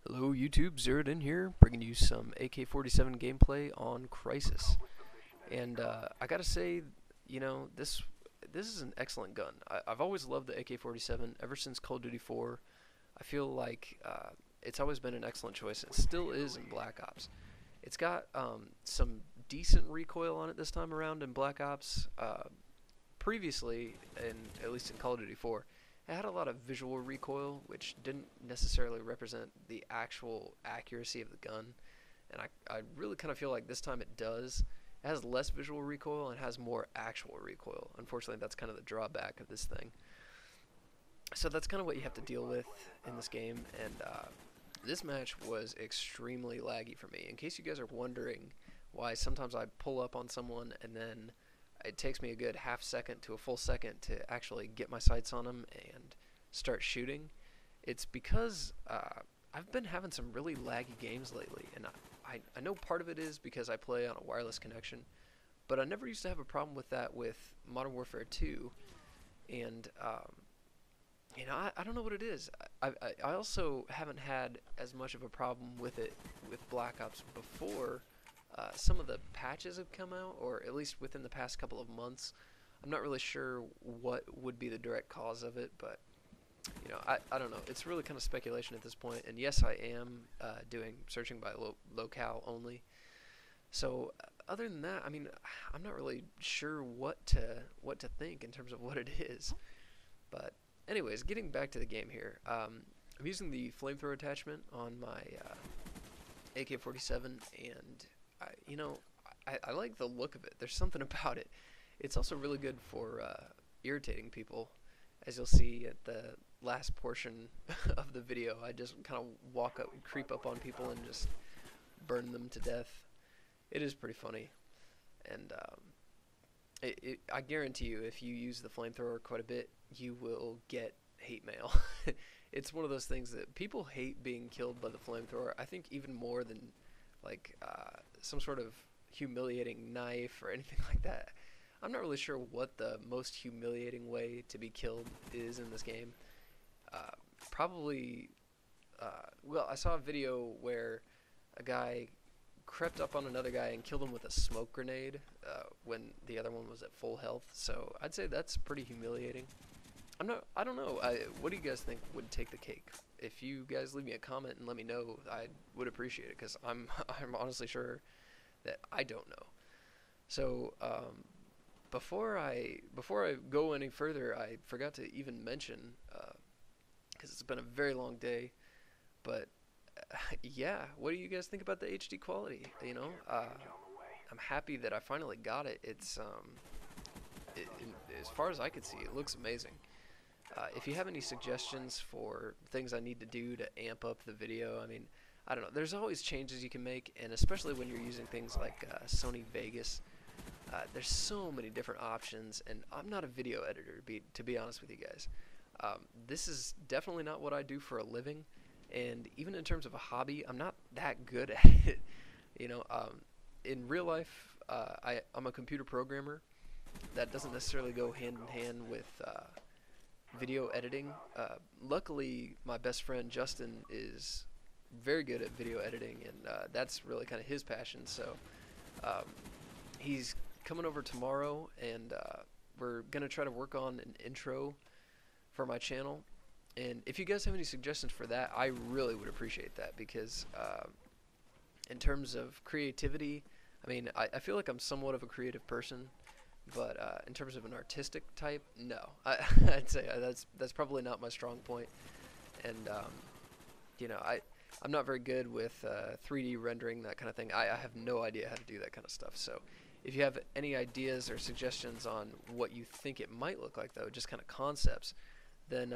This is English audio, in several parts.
Hello YouTube, Zeroed in here, bringing you some AK47 gameplay on Crisis. And I gotta say, this is an excellent gun. I've always loved the AK47 ever since Call of Duty 4. I feel like it's always been an excellent choice. It still is in Black Ops. It's got some decent recoil on it this time around in Black Ops. Previously, at least in Call of Duty 4, it had a lot of visual recoil, which didn't necessarily represent the actual accuracy of the gun. And I really kind of feel like this time it does. It has less visual recoil and has more actual recoil. Unfortunately, that's kind of the drawback of this thing. So that's kind of what you have to deal with in this game. And this match was extremely laggy for me. In case you guys are wondering why sometimes I pull up on someone and then it takes me a good half second to a full second to actually get my sights on them and start shooting, it's because I've been having some really laggy games lately, and I know part of it is because I play on a wireless connection, but I never used to have a problem with that with Modern Warfare 2, and I don't know what it is. I also haven't had as much of a problem with it with Black Ops before. Some of the patches have come out, or at least within the past couple of months. I'm not really sure what would be the direct cause of it, but I don't know. It's really kind of speculation at this point. And yes, I am doing searching by locale only. So other than that, I mean, I'm not really sure what to think in terms of what it is. But anyways, getting back to the game here, I'm using the flamethrower attachment on my AK-47, and I like the look of it. There's something about it. It's also really good for irritating people. As you'll see at the last portion of the video, I just kind of creep up on people and just burn them to death. It is pretty funny. And I guarantee you, if you use the flamethrower quite a bit, you will get hate mail. It's one of those things that people hate being killed by the flamethrower. I think even more than like some sort of humiliating knife or anything like that. I'm not really sure what the most humiliating way to be killed is in this game. Probably, well, I saw a video where a guy crept up on another guy and killed him with a smoke grenade when the other one was at full health. So I'd say that's pretty humiliating. I don't know. What do you guys think would take the cake? If you guys leave me a comment and let me know, I would appreciate it, because I'm honestly sure that I don't know. So before I go any further, I forgot to even mention, because it's been a very long day, but yeah, what do you guys think about the HD quality? I'm happy that I finally got it. It's as far as I could see, it looks amazing. If you have any suggestions for things I need to do to amp up the video, I mean, I don't know. There's always changes you can make, and especially when you're using things like Sony Vegas, there's so many different options, and I'm not a video editor, to be honest with you guys. This is definitely not what I do for a living, and even in terms of a hobby, I'm not that good at it. In real life, I'm a computer programmer. That doesn't necessarily go hand in hand with video editing. Luckily, my best friend Justin is very good at video editing, and that's really kind of his passion. So he's coming over tomorrow, and we're gonna try to work on an intro for my channel. And if you guys have any suggestions for that, I really would appreciate that, because in terms of creativity, I mean, I feel like I'm somewhat of a creative person, but in terms of an artistic type, no. I'd say that's probably not my strong point. And I'm not very good with 3D rendering, that kind of thing. I have no idea how to do that kind of stuff. So if you have any ideas or suggestions on what you think it might look like, though, just kind of concepts, then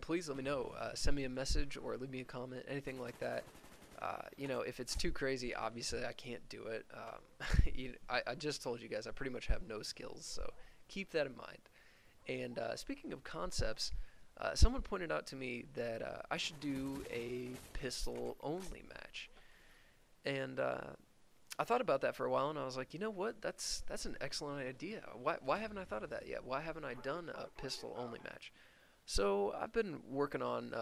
please let me know. Send me a message or leave me a comment, anything like that. If it's too crazy, obviously I can't do it. I just told you guys I pretty much have no skills, so keep that in mind. And speaking of concepts, someone pointed out to me that I should do a pistol-only match. And I thought about that for a while, and I was like, you know what? That's an excellent idea. Why haven't I thought of that yet? Why haven't I done a pistol-only match? So I've been working on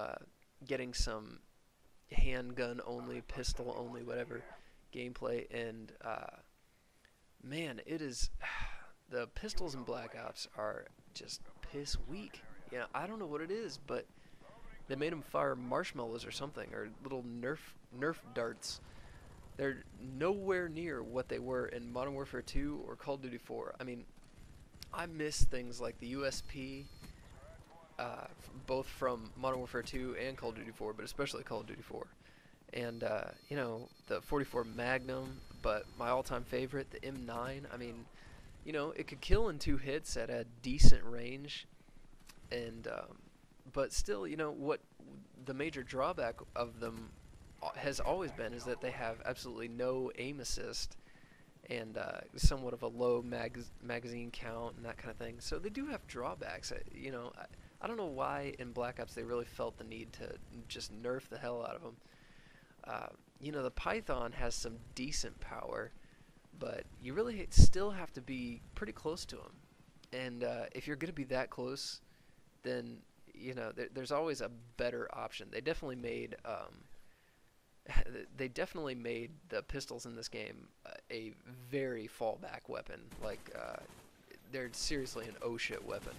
getting some handgun only, pistol only, whatever gameplay, and man, it is the pistols in Black Ops are just piss weak. Yeah, I don't know what it is, but they made them fire marshmallows or something, or little Nerf darts. They're nowhere near what they were in Modern Warfare 2 or Call of Duty 4. I mean, I miss things like the USP, both from Modern Warfare 2 and Call of Duty 4, but especially Call of Duty 4. And, you know, the 44 Magnum, but my all-time favorite, the M9. I mean, you know, it could kill in 2 hits at a decent range, and but still, you know, what the major drawback of them has always been is that they have absolutely no aim assist and somewhat of a low magazine count and that kind of thing. So they do have drawbacks. You know, I don't know why in Black Ops they really felt the need to just nerf the hell out of them. You know, the Python has some decent power, but you really still have to be pretty close to them. And if you're going to be that close, then you know there's always a better option. They definitely made the pistols in this game a very fallback weapon. Like they're seriously an oh shit weapon.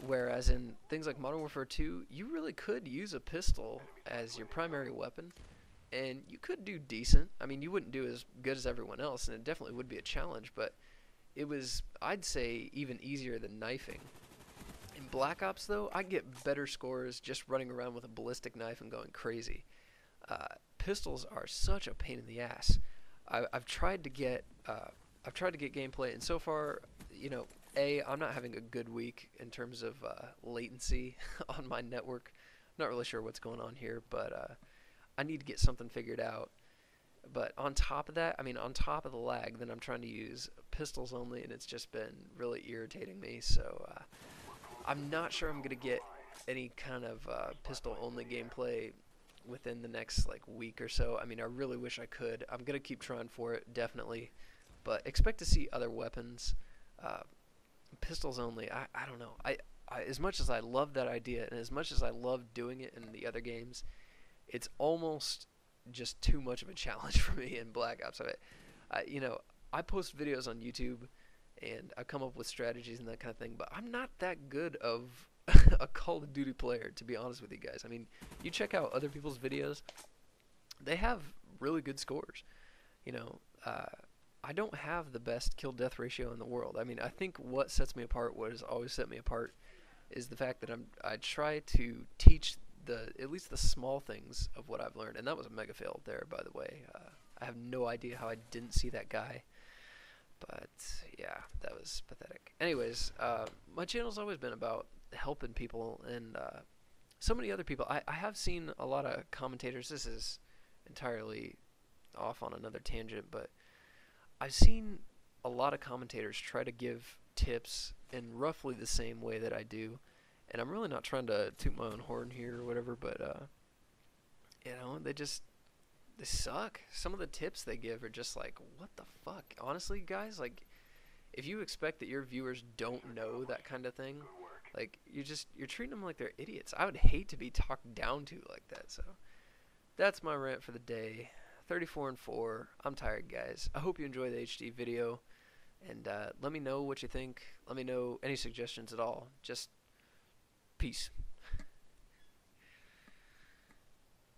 Whereas in things like Modern Warfare 2, you really could use a pistol as your primary weapon, and you could do decent. I mean, you wouldn't do as good as everyone else, and it definitely would be a challenge, but it was, I'd say, even easier than knifing. In Black Ops, though, I get better scores just running around with a ballistic knife and going crazy. Pistols are such a pain in the ass. I've tried to get gameplay, and so far, you know, I'm not having a good week in terms of latency on my network. Not really sure what's going on here, but I need to get something figured out. But on top of that, I mean, on top of the lag, then I'm trying to use pistols only, and it's just been really irritating me. So I'm not sure I'm gonna get any kind of pistol only gameplay within the next like week or so. I mean, I really wish I could. I'm gonna keep trying for it, definitely, but expect to see other weapons. Pistols only. I don't know. I as much as I love that idea, and as much as I love doing it in the other games, it's almost just too much of a challenge for me in Black Ops. You know, I post videos on YouTube, and I come up with strategies and that kind of thing, but I'm not that good of a Call of Duty player, to be honest with you guys. I mean, you check out other people's videos, they have really good scores. You know, I don't have the best kill-death ratio in the world. I mean, I think what sets me apart, what has always set me apart, is the fact that I try to teach at least the small things of what I've learned, and that was a mega fail there, by the way. I have no idea how I didn't see that guy, but yeah, that was pathetic. Anyways, my channel's always been about helping people, and so many other people. I have seen a lot of commentators. This is entirely off on another tangent, but I've seen a lot of commentators try to give tips in roughly the same way that I do, and I'm really not trying to toot my own horn here or whatever, but you know, they suck. Some of the tips they give are just like, what the fuck? Honestly, guys, like, if you expect that your viewers don't know that kind of thing, like, you're treating them like they're idiots. I would hate to be talked down to like that. So that's my rant for the day. 34 and 4. I'm tired, guys. I hope you enjoy the HD video, and let me know what you think. Let me know any suggestions at all. Just peace.